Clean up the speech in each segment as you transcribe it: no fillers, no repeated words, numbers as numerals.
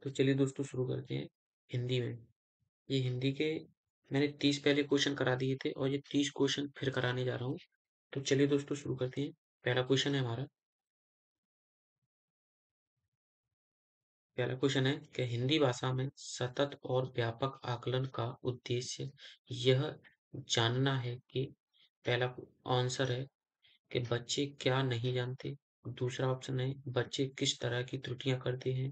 तो चलिए दोस्तों शुरू करते हैं हिंदी में। ये हिंदी के मैंने 30 पहले क्वेश्चन करा दिए थे और ये 30 क्वेश्चन फिर कराने जा रहा हूँ। तो चलिए दोस्तों शुरू करते हैं। पहला क्वेश्चन है हमारा। पहला क्वेश्चन है कि हिंदी भाषा में सतत और व्यापक आकलन का उद्देश्य यह जानना है कि पहला आंसर है कि बच्चे क्या नहीं जानते। दूसरा ऑप्शन है बच्चे किस तरह की त्रुटियां करते हैं।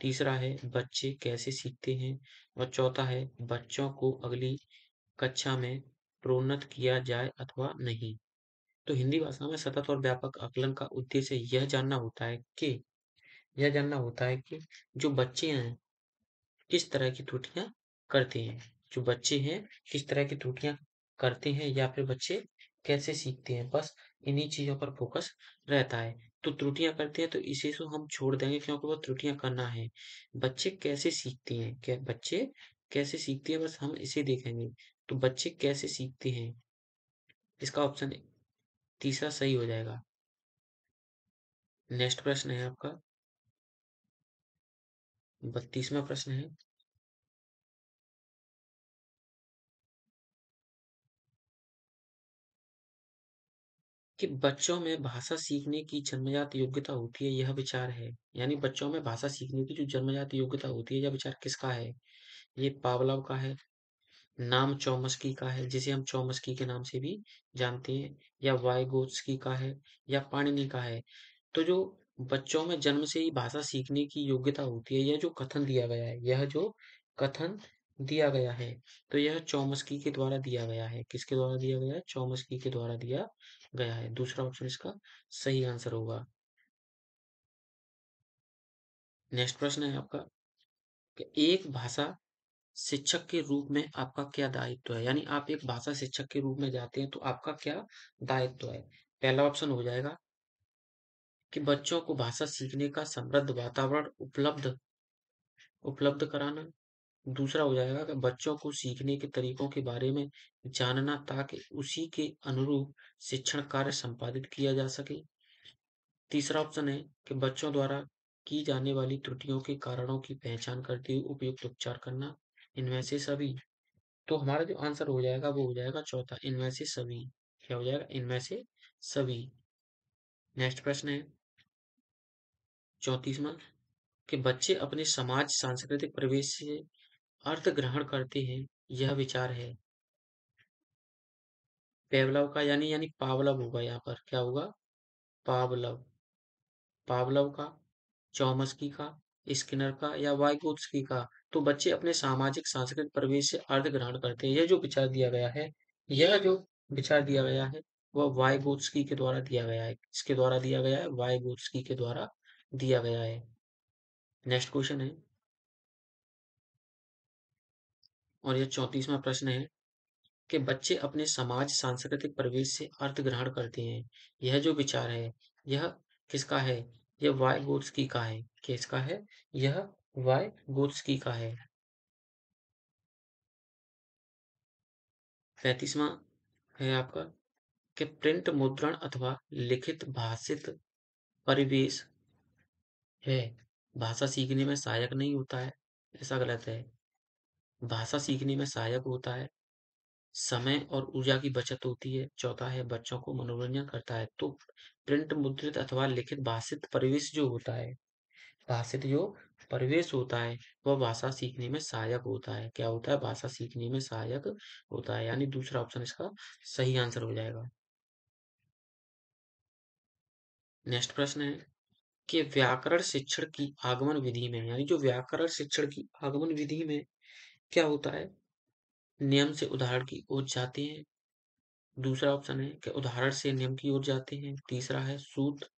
तीसरा है बच्चे कैसे सीखते हैं। और चौथा है बच्चों को अगली कक्षा में प्रोन्नत किया जाए अथवा नहीं। तो हिंदी भाषा में सतत और व्यापक आकलन का उद्देश्य यह जानना होता है कि जो बच्चे हैं किस तरह की त्रुटियां करते हैं। जो बच्चे हैं किस तरह की त्रुटियां करते हैं या फिर बच्चे कैसे सीखते हैं, बस इन्हीं चीजों पर फोकस रहता है। तो त्रुटियां करते हैं तो इसे तो हम छोड़ देंगे क्योंकि वो त्रुटियां करना है। बच्चे कैसे सीखते हैं, क्या बच्चे कैसे सीखते हैं, बस हम इसे देखेंगे। तो बच्चे कैसे सीखते हैं, इसका ऑप्शन तीसरा सही हो जाएगा। नेक्स्ट प्रश्न है आपका 32वां प्रश्न है कि बच्चों में भाषा सीखने की जन्मजात योग्यता होती है, यह विचार है। यानी बच्चों में भाषा सीखने की जो जन्मजात योग्यता होती है, यह विचार किसका है। ये पावलोव का है, नाम चॉम्स्की का है जिसे हम चॉम्स्की के नाम से भी जानते हैं, या वाइगोत्स्की का है, या पाणिनि का है। तो जो बच्चों में जन्म से ही भाषा सीखने की योग्यता होती है, यह जो कथन दिया गया है, तो यह चॉम्स्की के द्वारा दिया गया है। किसके द्वारा दिया गया है, चॉम्स्की के द्वारा दिया गया है। दूसरा ऑप्शन इसका सही आंसर होगा। नेक्स्ट प्रश्न है आपका कि एक भाषा शिक्षक के रूप में आपका क्या दायित्व है। यानी आप एक भाषा शिक्षक के रूप में जाते हैं तो आपका क्या दायित्व है। पहला ऑप्शन हो जाएगा कि बच्चों को भाषा सीखने का समृद्ध वातावरण उपलब्ध उपलब्ध कराना। दूसरा हो जाएगा कि बच्चों को सीखने के तरीकों के बारे में जानना ताकि उसी के अनुरूप शिक्षण कार्य संपादित किया जा सके। तीसरा ऑप्शन है कि बच्चों द्वारा की जाने वाली त्रुटियों के कारणों की पहचान करते हुए उपयुक्त उपचार करना। इनमें से सभी। तो हमारा जो आंसर हो जाएगा वो हो जाएगा चौथा, इनमें से सभी। क्या हो जाएगा, इनमें से सभी। नेक्स्ट प्रश्न है 34वां कि बच्चे अपने समाज सांस्कृतिक परिवेश से अर्थ ग्रहण करते हैं, यह विचार है। पेवलव का यानी पावलव होगा, यहाँ पर क्या होगा, पावलव। पावलव का, चॉम्स्की का, स्किनर का, या वाइगोत्स्की का। तो बच्चे अपने सामाजिक सांस्कृतिक परिवेश से अर्थ ग्रहण करते हैं। यह जो विचार दिया गया है वह वाइगोत्स्की के द्वारा दिया गया है। किसके द्वारा दिया गया है, वाइगोत्स्की के द्वारा दिया गया है। नेक्स्ट क्वेश्चन है और यह 34वां प्रश्न है कि बच्चे अपने समाज सांस्कृतिक परिवेश से अर्थ ग्रहण करते हैं। यह जो विचार है यह किसका है, यह वाइगोत्स्की का है। किसका है, यह वाइगोत्स्की का है। 35वां है आपका कि प्रिंट मुद्रण अथवा लिखित भाषित परिवेश है भाषा सीखने में सहायक नहीं होता है, ऐसा गलत है। भाषा सीखने में सहायक होता है, समय और ऊर्जा की बचत होती है। चौथा है बच्चों को मनोरंजन करता है। तो प्रिंट मुद्रित अथवा लिखित भाषित परिवेश जो होता है, भाषित जो परिवेश होता है वह भाषा सीखने में सहायक होता है। क्या होता है, भाषा सीखने में सहायक होता है। यानी दूसरा ऑप्शन इसका सही आंसर हो जाएगा। नेक्स्ट प्रश्न है कि व्याकरण शिक्षण की आगमन विधि में, यानी जो व्याकरण शिक्षण की आगमन विधि में क्या होता है, नियम से उदाहरण की ओर जाते हैं। दूसरा ऑप्शन है कि उदाहरण से नियम की ओर जाते हैं। तीसरा है सूत्र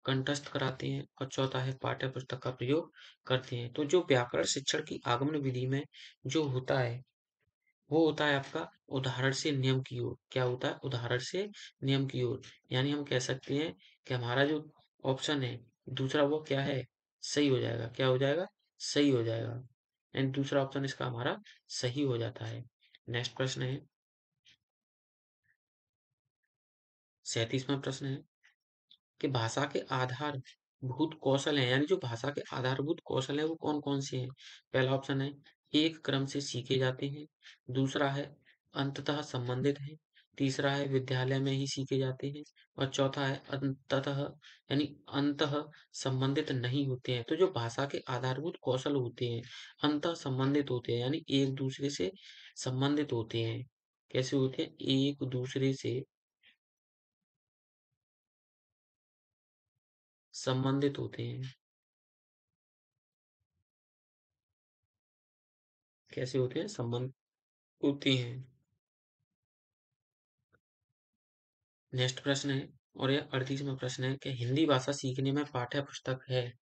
कंठस्थ कराते हैं और चौथा है पाठ्य पुस्तक का प्रयोग करते हैं। तो जो व्याकरण शिक्षण की आगमन विधि में जो होता है वो होता है आपका उदाहरण से नियम की ओर। क्या होता है, उदाहरण से नियम की ओर। यानी हम कह सकते हैं कि हमारा जो ऑप्शन है दूसरा वो क्या है, सही हो जाएगा। क्या हो जाएगा, सही हो जाएगा। एंड दूसरा ऑप्शन इसका हमारा सही हो जाता है। नेक्स्ट प्रश्न है 37वां प्रश्न है कि भाषा के आधार भूत कौशल हैं, यानी जो भाषा के आधारभूत कौशल हैं वो कौन-कौन से हैं? पहला ऑप्शन है एक क्रम से सीखे जाते हैं, दूसरा है अंततः संबंधित हैं, तीसरा है विद्यालय में ही सीखे जाते हैं और चौथा है अंततः यानी अंतः संबंधित नहीं होते हैं। तो जो भाषा के आधारभूत कौशल होते हैं, अंतः संबंधित होते हैं यानी एक-दूसरे से संबंधित होते हैं। कैसे होते हैं? एक-दूसरे से संबंधित होते हैं। कैसे होते हैं? संबंध होती हैं। नेक्स्ट प्रश्न है और यह 38वां प्रश्न है कि हिंदी भाषा सीखने में पाठ्य पुस्तक है,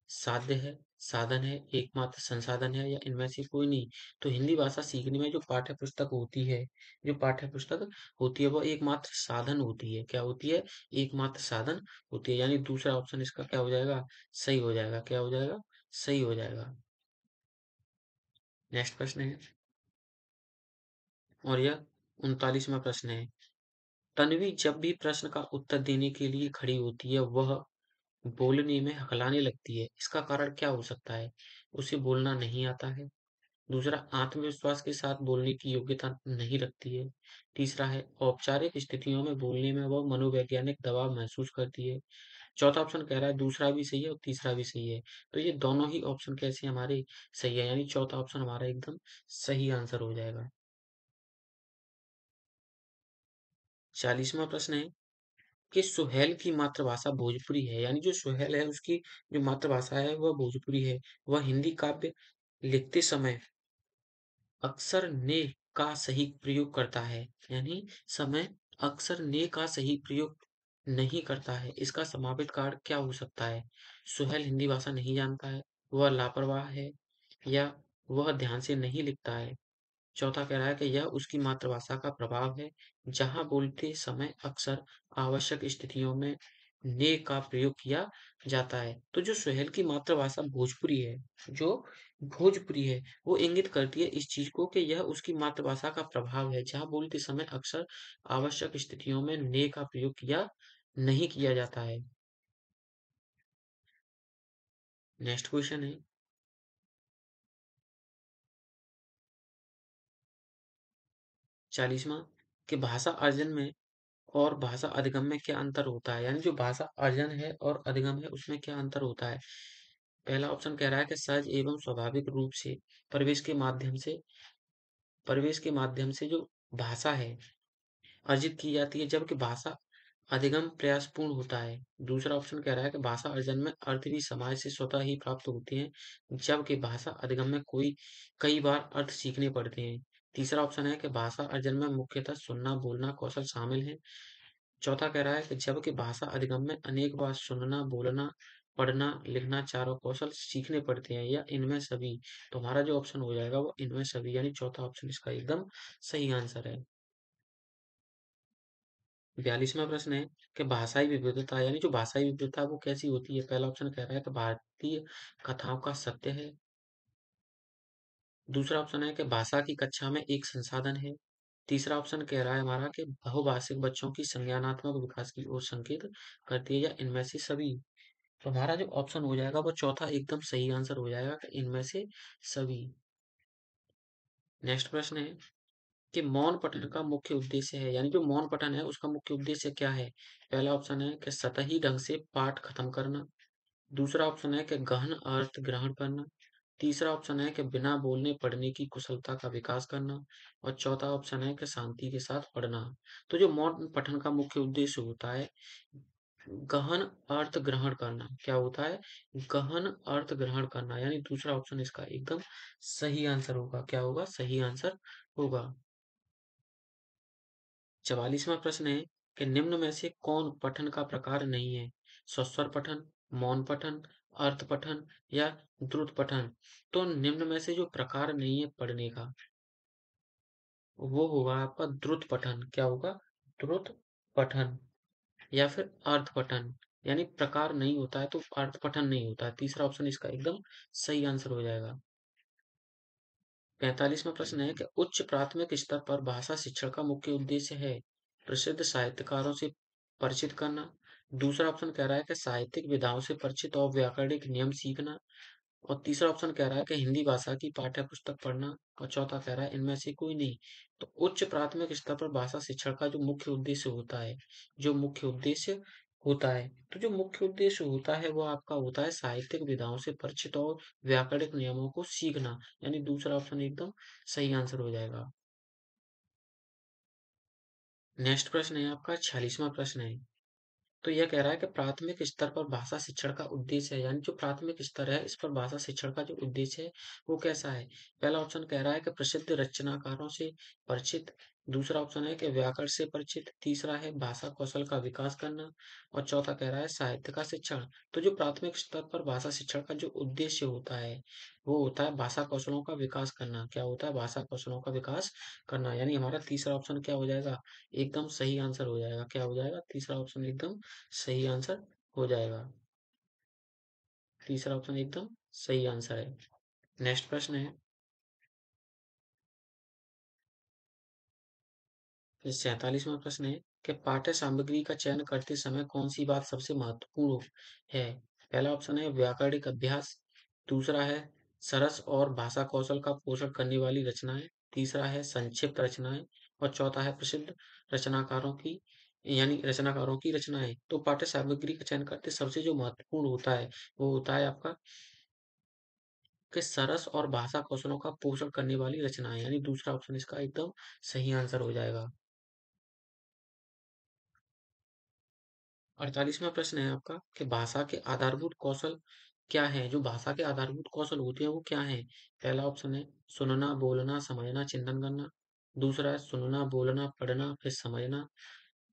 साध्य है, साधन है, एकमात्र संसाधन है या इनमें से कोई नहीं। तो हिंदी भाषा सीखने में जो पाठ्य पुस्तक होती है, जो पाठ्य पुस्तक होती है वो एकमात्र साधन होती है। क्या होती है? एकमात्र साधन होती है। यानी दूसरा ऑप्शन इसका क्या हो जाएगा? सही हो जाएगा। क्या हो जाएगा? सही हो जाएगा। नेक्स्ट प्रश्न है और यह 39वां प्रश्न है। तन्वी जब भी प्रश्न का उत्तर देने के लिए खड़ी होती है, वह बोलने में हकलाने लगती है। इसका कारण क्या हो सकता है? उसे बोलना नहीं आता है। दूसरा, आत्मविश्वास के साथ बोलने की योग्यता नहीं रखती है। तीसरा है, औपचारिक स्थितियों में बोलने में वह मनोवैज्ञानिक दबाव महसूस करती है। चौथा ऑप्शन कह रहा है दूसरा भी सही है और तीसरा भी सही है। तो ये दोनों ही ऑप्शन कैसे हमारे सही है, यानी चौथा ऑप्शन हमारा एकदम सही आंसर हो जाएगा। 40वां प्रश्न है कि सुहेल की मातृभाषा भोजपुरी है, यानी जो सुहेल है उसकी जो मातृभाषा है वह भोजपुरी है। वह हिंदी काव्य लिखते समय अक्सर ने का सही प्रयोग करता है, यानी समय अक्सर ने का सही प्रयोग नहीं करता है। इसका संभावित कारण क्या हो सकता है? सुहेल हिंदी भाषा नहीं जानता है, वह लापरवाह है या वह ध्यान से नहीं लिखता है। चौथा कह रहा है कि यह उसकी मातृभाषा का प्रभाव है, जहाँ बोलते समय अक्सर आवश्यक स्थितियों में ने का प्रयोग किया जाता है। तो जो सुहेल की मातृभाषा भोजपुरी है, जो भोजपुरी है, वो इंगित करती है इस चीज़ को कि यह उसकी मातृभाषा का प्रभाव है, जहाँ बोलते समय अक्सर आवश्यक स्थितियों में ने का प्रयोग किया नहीं किया जाता है। नेक्स्ट क्वेश्चन है 40वां कि भाषा अर्जन में और भाषा अधिगम में क्या अंतर होता है? यानी जो भाषा अर्जन है और अधिगम है उसमें क्या अंतर होता है? पहला ऑप्शन कह रहा है कि सहज एवं स्वाभाविक रूप से प्रवेश के माध्यम से प्रवेश के माध्यम से जो भाषा है अर्जित की जाती है, जबकि भाषा अधिगम प्रयासपूर्ण होता है। दूसरा ऑप्शन कह रहा है कि भाषा अर्जन में अर्थ भी समाज से स्वतः ही प्राप्त होते हैं, जबकि भाषा अधिगम में कई बार अर्थ सीखने पड़ते हैं। तीसरा ऑप्शन है कि भाषा अर्जन में मुख्यतः सुनना बोलना कौशल शामिल है। चौथा कह रहा है कि जबकि भाषा अधिगम में अनेक बार सुनना, बोलना, पढ़ना, लिखना चारों कौशल सीखने पड़ते हैं या इनमें सभी। तो हमारा जो ऑप्शन हो जाएगा वो इनमें सभी यानी चौथा ऑप्शन इसका एकदम सही आंसर है। 42वां प्रश्न है कि भाषाई विविधता यानी जो भाषाई विविधता वो कैसी होती है? पहला ऑप्शन कह रहा है कि भारतीय कथाओं का सत्य है। दूसरा ऑप्शन है कि भाषा की कक्षा में एक संसाधन है। तीसरा ऑप्शन कह रहा है हमारा कि बहुभाषिक बच्चों की संज्ञानात्मक विकास की ओर संकेत करती है या इनमें से सभी। तो हमारा जो ऑप्शन हो जाएगा वो चौथा एकदम सही आंसर हो जाएगा कि इनमें से सभी। नेक्स्ट प्रश्न है कि मौन पठन का मुख्य उद्देश्य है, यानी जो मौन पठन है उसका मुख्य उद्देश्य क्या है? पहला ऑप्शन है कि सतही ढंग से पाठ खत्म करना। दूसरा ऑप्शन है कि गहन अर्थ ग्रहण करना। तीसरा ऑप्शन है कि बिना बोलने पढ़ने की कुशलता का विकास करना और चौथा ऑप्शन है कि शांति के साथ पढ़ना। तो जो मौन पठन का मुख्य उद्देश्य होता है गहन अर्थ ग्रहण करना। क्या होता है? गहन अर्थ ग्रहण करना, यानी दूसरा ऑप्शन इसका एकदम सही आंसर होगा। क्या होगा? सही आंसर होगा। 44वां प्रश्न है कि निम्न में से कौन पठन का प्रकार नहीं है? सस्वर पठन, मौन पठन, अर्थ पठन या द्रुत पठन। तो निम्न में से जो प्रकार नहीं है पढ़ने का वो होगा आपका द्रुत पठन। क्या होगा? द्रुत पठन या फिर अर्थ पठन, यानी प्रकार नहीं होता है तो अर्थ पठन नहीं होता है। तीसरा ऑप्शन इसका एकदम सही आंसर हो जाएगा। 45वां प्रश्न है कि उच्च प्राथमिक स्तर पर भाषा शिक्षण का मुख्य उद्देश्य है प्रसिद्ध साहित्यकारों से परिचित करना, दूसरा ऑप्शन कह रहा है कि साहित्यिक विधाओं से परिचित और व्याकरणिक नियम सीखना। और तीसरा ऑप्शन कह रहा है कि हिंदी भाषा की पाठ्य पुस्तक पढ़ना। और चौथा कह रहा है इनमें से कोई नहीं। तो उच्च प्राथमिक स्तर पर भाषा शिक्षण का जो मुख्य उद्देश्य होता है, जो मुख्य उद्देश्य होता है, तो जो मुख्य उद्देश्य होता है वो आपका होता है साहित्यिक विधाओं से परिचित और व्याकरणिक नियमों को सीखना। यानी दूसरा ऑप्शन एकदम सही आंसर हो जाएगा। नेक्स्ट प्रश्न है आपका 46वां प्रश्न है। तो यह कह रहा है कि प्राथमिक स्तर पर भाषा शिक्षण का उद्देश्य है, यानी जो प्राथमिक स्तर है इस पर भाषा शिक्षण का जो उद्देश्य है वो कैसा है। पहला ऑप्शन कह रहा है कि प्रसिद्ध रचनाकारों से परिचित। दूसरा ऑप्शन है कि व्याकरण से परिचित। तीसरा है भाषा कौशल का विकास करना। और चौथा कह रहा है साहित्य का शिक्षण। तो जो प्राथमिक स्तर पर भाषा शिक्षण का जो उद्देश्य होता है वो होता है भाषा कौशलों का विकास करना। क्या होता है? भाषा कौशलों का विकास करना। यानी हमारा तीसरा ऑप्शन क्या हो जाएगा? एकदम सही आंसर हो जाएगा। क्या हो जाएगा? तीसरा ऑप्शन एकदम सही आंसर हो जाएगा। तीसरा ऑप्शन एकदम सही आंसर है। नेक्स्ट प्रश्न है, 47वां प्रश्न है कि पाठ्य सामग्री का चयन करते समय कौन सी बात सबसे महत्वपूर्ण है। पहला ऑप्शन है व्याकरणिक अभ्यास। दूसरा है सरस और भाषा कौशल का पोषण करने वाली रचनाएं। तीसरा है संक्षिप्त रचनाएं। और चौथा है प्रसिद्ध रचनाकारों की रचनाकारों की रचनाएं। तो पाठ्य सामग्री का चयन करते सबसे जो महत्वपूर्ण होता है वो होता है आपका कि सरस और भाषा कौशलों का पोषण करने वाली रचनाएं। यानी दूसरा ऑप्शन इसका एकदम सही आंसर हो जाएगा। 48वां प्रश्न है आपका कि भाषा के आधारभूत कौशल क्या है। जो भाषा के आधारभूत कौशल होते हैं वो क्या है। पहला ऑप्शन है सुनना, बोलना, समझना, चिंतन करना। दूसरा है सुनना, बोलना, पढ़ना, फिर समझना।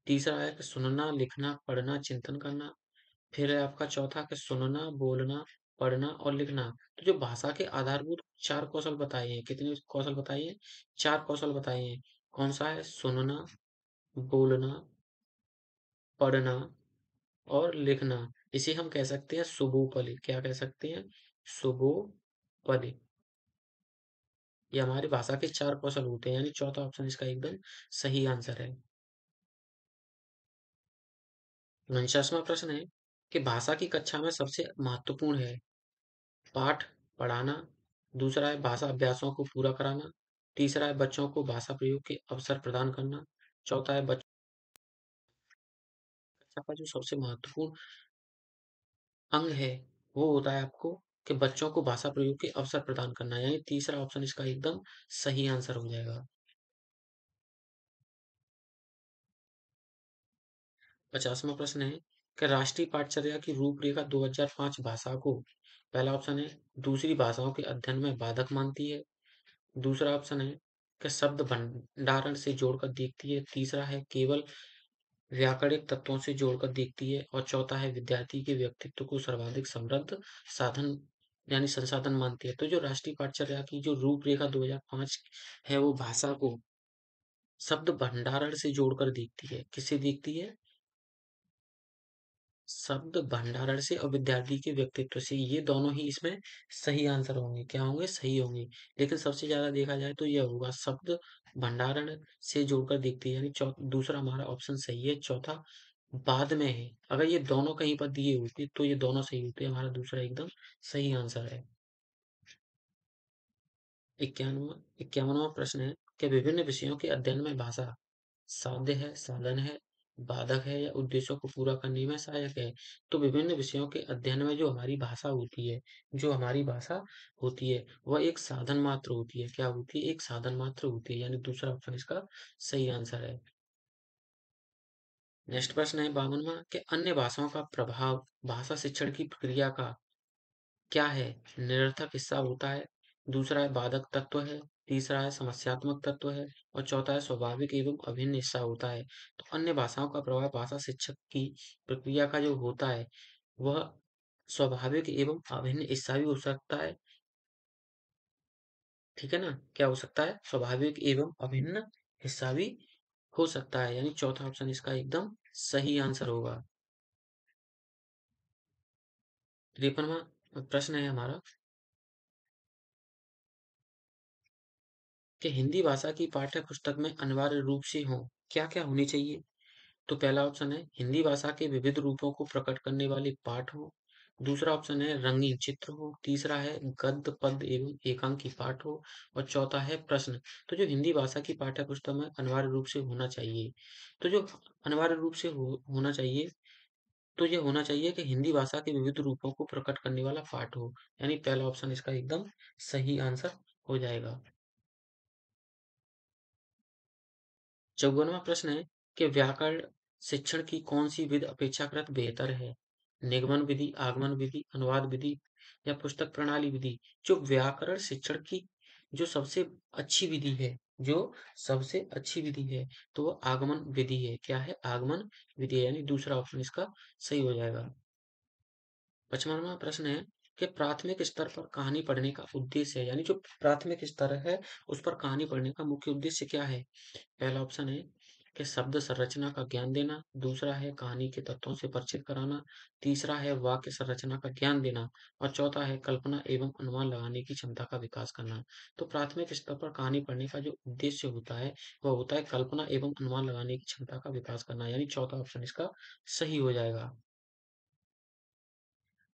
तीसरा है कि सुनना, लिखना, पढ़ना, चिंतन करना। फिर है आपका चौथा कि सुनना, बोलना, पढ़ना और लिखना। तो जो भाषा के आधारभूत चार कौशल बताए हैं, कितने कौशल बताए हैं? चार कौशल बताए हैं। कौन सा है? सुनना, बोलना, पढ़ना और लिखना। इसे हम कह सकते हैं सुबोपली। क्या कह सकते हैं? सुबोपली। ये हमारी भाषा के चार कौशल होते हैं। यानी चौथा ऑप्शन इसका एकदम सही आंसर है। 49वां प्रश्न है कि भाषा की कक्षा में सबसे महत्वपूर्ण है पाठ पढ़ाना। दूसरा है भाषा अभ्यासों को पूरा कराना। तीसरा है बच्चों को भाषा प्रयोग के अवसर प्रदान करना। चौथा है बच्चों कक्षा का जो सबसे महत्वपूर्ण अंग है वो होता है आपको कि बच्चों को भाषा प्रयोग के अवसर प्रदान करना। यानी तीसरा ऑप्शन इसका एकदम सही आंसर हो जाएगा। 50वां प्रश्न है कि राष्ट्रीय पाठचर्या की रूपरेखा 2005 भाषा को पहला ऑप्शन है दूसरी भाषाओं के अध्ययन में बाधक मानती है। दूसरा ऑप्शन है कि शब्द भंडारण से जोड़कर देखती है। तीसरा है केवल व्याकरणिक तत्वों से जोड़कर देखती है। और चौथा है विद्यार्थी के व्यक्तित्व को सर्वाधिक समृद्ध साधन यानी संसाधन मानती है। तो जो राष्ट्रीय पाठचर्या की जो रूपरेखा 2005 है वो भाषा को शब्द भंडारण से जोड़कर देखती है। किससे देखती है? शब्द भंडारण से और विद्यार्थी के व्यक्तित्व से। ये दोनों ही इसमें सही आंसर होंगे। क्या होंगे? सही होंगे। लेकिन सबसे ज्यादा देखा जाए तो यह होगा शब्द भंडारण से जोड़कर देखती है। यानी दूसरा हमारा ऑप्शन सही है। चौथा बाद में है। अगर ये दोनों कहीं पर दिए होते तो ये दोनों सही होते। हमारा दूसरा एकदम सही आंसर है। 51वां प्रश्न है कि विभिन्न विषयों के अध्ययन में भाषा साध्य है, साधन है, बाधक है या उद्देश्यों को पूरा करने में सहायक है। तो विभिन्न विषयों के अध्ययन में जो हमारी भाषा होती है, जो हमारी भाषा होती है, वह एक साधन मात्र होती है। क्या होती है? एक साधन मात्र होती है। यानी दूसरा ऑप्शन इसका सही आंसर है। नेक्स्ट प्रश्न है 52वां कि अन्य भाषाओं का प्रभाव भाषा शिक्षण की प्रक्रिया का क्या है? निरर्थक हिस्सा होता है। दूसरा है बाधक तत्व है। तीसरा है समस्यात्मक तत्व है। और चौथा है स्वाभाविक एवं अभिन्न हिस्सा होता है। तो अन्य भाषाओं का प्रभाव भाषा शिक्षक की प्रक्रिया का जो होता है वह स्वाभाविक एवं अभिन्न हिस्सा भी हो सकता है। ठीक है ना? क्या हो सकता है? स्वाभाविक एवं अभिन्न हिस्सा भी हो सकता है। यानी चौथा ऑप्शन इसका एकदम सही आंसर होगा। 53वां प्रश्न है हमारा कि हिंदी भाषा की पाठ्य पुस्तक में अनिवार्य रूप से हो क्या क्या होनी चाहिए। तो पहला ऑप्शन है हिंदी भाषा के विविध रूपों को प्रकट करने वाले पाठ हो। दूसरा ऑप्शन है रंगीन चित्र हो। तीसरा है गद्य पद्य एवं एकांकी पाठ हो। और चौथा है प्रश्न। तो जो हिंदी भाषा की पाठ्य पुस्तक में अनिवार्य रूप से होना चाहिए, तो जो अनिवार्य रूप से होना चाहिए, तो ये होना चाहिए कि हिंदी भाषा के विविध रूपों को प्रकट करने वाला पाठ हो। यानी पहला ऑप्शन इसका एकदम सही आंसर हो जाएगा। 54वां प्रश्न है कि व्याकरण शिक्षण की कौन सी विधि अपेक्षाकृत बेहतर है? निगमन विधि, आगमन विधि, अनुवाद विधि या पुस्तक प्रणाली विधि? जो व्याकरण शिक्षण की जो सबसे अच्छी विधि है, जो सबसे अच्छी विधि है, तो वो आगमन विधि है। क्या है? आगमन विधि है, यानी दूसरा ऑप्शन इसका सही हो जाएगा। 55वां प्रश्न है कि प्राथमिक स्तर पर कहानी पढ़ने का उद्देश्य है, यानी जो प्राथमिक स्तर है उस पर कहानी पढ़ने का मुख्य उद्देश्य क्या है? पहला ऑप्शन है कि शब्द संरचना का ज्ञान देना। दूसरा है कहानी के तत्वों से परिचित कराना। तीसरा है वाक्य संरचना का ज्ञान देना। और चौथा है कल्पना एवं अनुमान लगाने की क्षमता का विकास करना। तो प्राथमिक स्तर पर कहानी पढ़ने का जो उद्देश्य होता है वह होता है कल्पना एवं अनुमान लगाने की क्षमता का विकास करना, यानी चौथा ऑप्शन इसका सही हो जाएगा।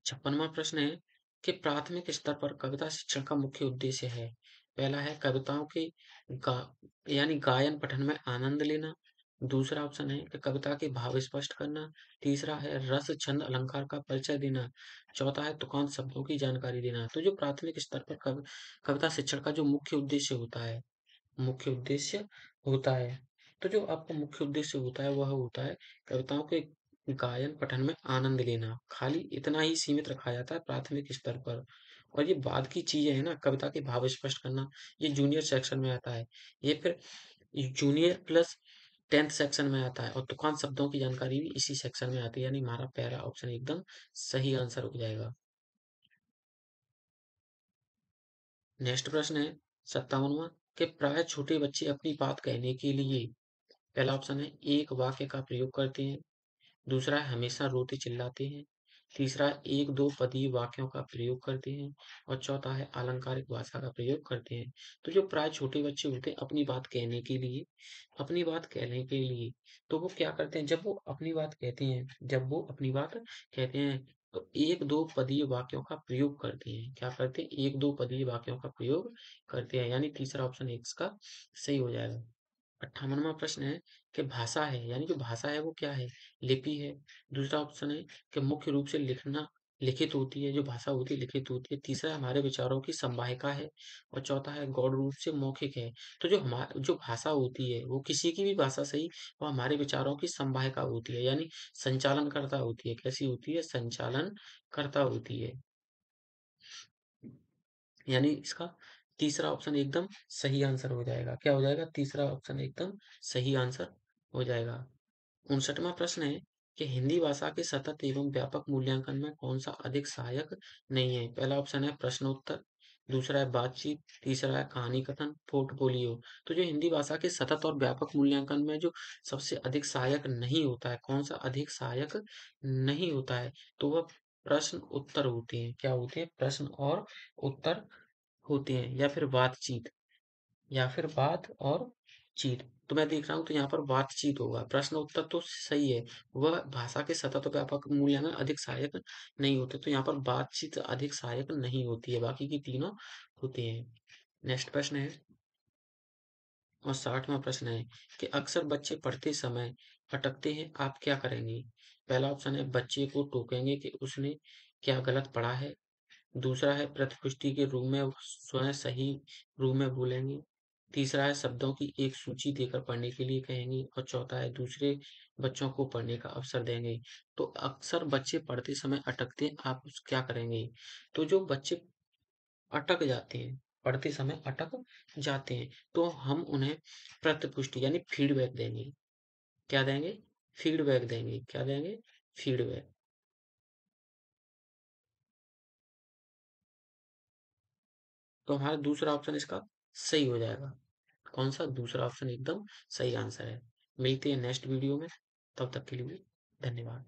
56वां प्रश्न है कि प्राथमिक स्तर पर कविता शिक्षण का मुख्य उद्देश्य है। पहला है कविताओं के गा यानी गायन पठन में आनंद लेना। दूसरा ऑप्शन है कि कविता के भाव स्पष्ट करना। तीसरा है रस छंद अलंकार का परिचय देना। चौथा है तुकांत शब्दों की जानकारी देना। तो जो प्राथमिक स्तर पर कविता शिक्षण का जो मुख्य उद्देश्य होता है, तो जो आपका मुख्य उद्देश्य होता है वह होता है कविताओं के गायन पठन में आनंद लेना। खाली इतना ही सीमित रखा जाता है प्राथमिक स्तर पर। और ये बाद की चीजें है ना, कविता के भाव स्पष्ट करना, ये जूनियर सेक्शन में आता है। ये फिर जूनियर प्लस 10th सेक्शन में आता है। और तुकांत शब्दों की जानकारी भी इसी सेक्शन में आती है, यानी हमारा पहला ऑप्शन एकदम सही आंसर हो जाएगा। नेक्स्ट प्रश्न है 57वां कि प्राय छोटे बच्चे अपनी बात कहने के लिए पहला ऑप्शन है एक वाक्य का प्रयोग करते हैं। दूसरा है हमेशा रोते चिल्लाते हैं। तीसरा है एक दो पदीय वाक्यों का प्रयोग करते हैं। और चौथा है अलंकारिक भाषा का प्रयोग करते हैं। तो जो प्राय छोटे बच्चे होते हैं अपनी बात कहने के लिए, तो वो क्या करते हैं, जब वो अपनी बात कहते हैं तो एक दो पदीय वाक्यों का प्रयोग करते हैं। क्या करते हैं? एक दो पदीय वाक्यों का प्रयोग करते हैं, यानी तीसरा ऑप्शन इसका सही हो जाएगा। 58वां प्रश्न है कि भाषा है, यानी जो भाषा है वो क्या है? लिपि है। दूसरा ऑप्शन है कि मुख्य रूप से लिखित होती है, जो भाषा होती है लिखित होती है। तीसरा हमारे विचारों की संवाहिका है। और चौथा है गौण रूप से मौखिक है। तो जो भाषा होती है वो किसी की भी भाषा सही, वो हमारे विचारों की संवाहिका होती है, यानी संचालनकर्ता होती है। कैसी होती है? संचालनकर्ता होती है। यानी इसका तीसरा ऑप्शन एकदम सही आंसर हो जाएगा। क्या हो जाएगा? तीसरा ऑप्शन एकदम सही आंसर हो जाएगा। 59वां प्रश्न है कि हिंदी भाषा के सतत एवं व्यापक मूल्यांकन में कौन सा अधिक सहायक नहीं है? पहला ऑप्शन है प्रश्नोत्तर। दूसरा है बातचीत। तीसरा है कहानी कथन, पोर्टफोलियो। तो जो हिंदी भाषा के सतत और व्यापक मूल्यांकन में जो सबसे अधिक सहायक नहीं होता है, कौन सा अधिक सहायक नहीं होता है, तो वह प्रश्न उत्तर होते हैं। क्या होते हैं? प्रश्न और उत्तर होते हैं, या फिर बात और चीत। तो मैं देख रहा हूँ तो यहाँ पर बातचीत होगा। प्रश्न उत्तर तो सही है, वह भाषा के सतत व्यापक मूल्यांकन अधिक सहायक नहीं होते, तो यहाँ पर बातचीत अधिक सहायक नहीं होती है, बाकी की तीनों होते हैं। नेक्स्ट प्रश्न है और 60वां प्रश्न है कि अक्सर बच्चे पढ़ते समय अटकते हैं, आप क्या करेंगे? पहला ऑप्शन है बच्चे को टोकेंगे कि उसने क्या गलत पढ़ा है। दूसरा है प्रतिपुष्टि के रूप में स्वयं सही रूप में बोलेंगे। तीसरा है शब्दों की एक सूची देकर पढ़ने के लिए कहेंगे। और चौथा है दूसरे बच्चों को पढ़ने का अवसर देंगे। तो अक्सर बच्चे पढ़ते समय अटकते हैं, आप क्या करेंगे? तो जो बच्चे अटक जाते हैं, पढ़ते समय अटक जाते हैं, तो हम उन्हें प्रतिपुष्टि यानी फीडबैक देंगे। क्या देंगे? फीडबैक देंगे। क्या देंगे? फीडबैक। तो हमारा दूसरा ऑप्शन इसका सही हो जाएगा। कौन सा? दूसरा ऑप्शन एकदम सही आंसर है। मिलते हैं नेक्स्ट वीडियो में, तब तक के लिए धन्यवाद।